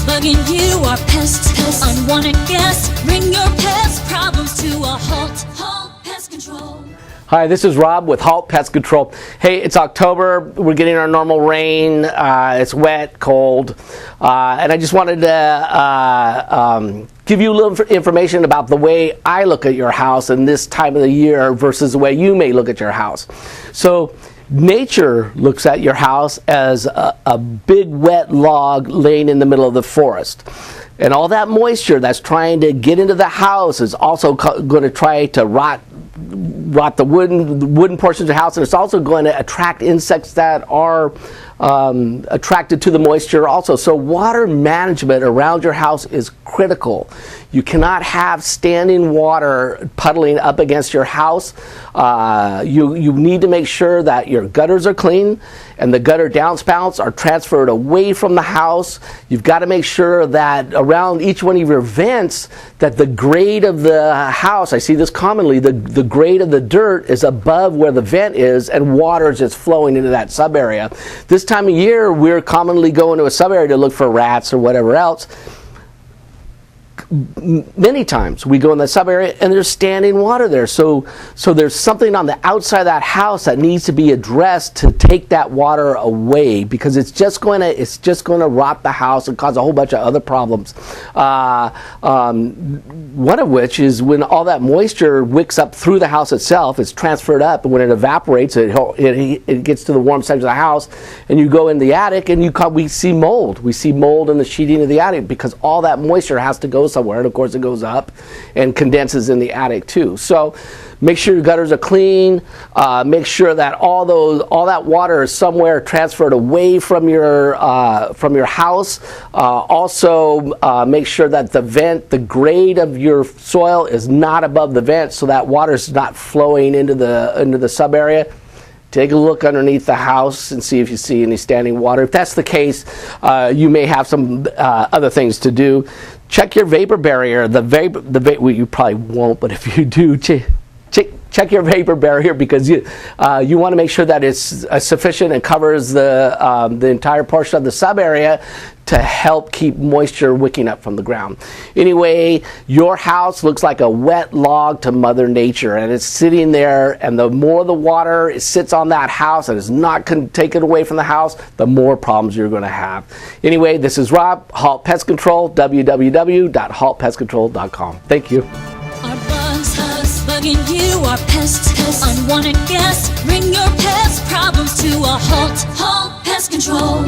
bugging you are pests. Unwanted guests, bring your pest problems to a halt. Halt Pest Control. Hi, this is Rob with Halt Pest Control. Hey, it's October. We're getting our normal rain. It's wet, cold. And I just wanted to give you a little information about the way I look at your house in this time of the year versus the way you may look at your house. So, nature looks at your house as a big wet log laying in the middle of the forest. And all that moisture that's trying to get into the house is also going to try to rot the wooden portions of the house, and it's also going to attract insects that are attracted to the moisture also. So water management around your house is critical. You cannot have standing water puddling up against your house. You need to make sure that your gutters are clean and the gutter downspouts are transferred away from the house. You've got to make sure that around each one of your vents that the grade of the house, I see this commonly, the grade of the dirt is above where the vent is and water is just flowing into that sub area. This time of year, we're commonly going to a sub area to look for rats or whatever else. Many times we go in the sub area and there's standing water there. So there's something on the outside of that house that needs to be addressed to take that water away, because it's just going to rot the house and cause a whole bunch of other problems. One of which is when all that moisture wicks up through the house itself, it's transferred up, and when it evaporates, it gets to the warm section of the house, and you go in the attic and we see mold. We see mold in the sheeting of the attic because all that moisture has to go somewhere, and of course it goes up and condenses in the attic too. So make sure your gutters are clean. Make sure that all that water is somewhere transferred away from your house. Also, make sure that the grade of your soil is not above the vent, so that water is not flowing into the sub area. Take a look underneath the house and see if you see any standing water. If that's the case, you may have some other things to do. Check your vapor barrier. Well, you probably won't, but if you do, check your vapor barrier, because you want to make sure that it's sufficient and covers the entire portion of the sub area to help keep moisture wicking up from the ground. Anyway, your house looks like a wet log to Mother Nature, and it's sitting there, and the more the water sits on that house and is not taken away from the house, the more problems you're going to have. Anyway, this is Rob, Halt Pest Control, www.haltpestcontrol.com. Thank you. Our bugs bugging you are pests. Unwanted guests, bring your pest problems to a halt. Halt Pest Control.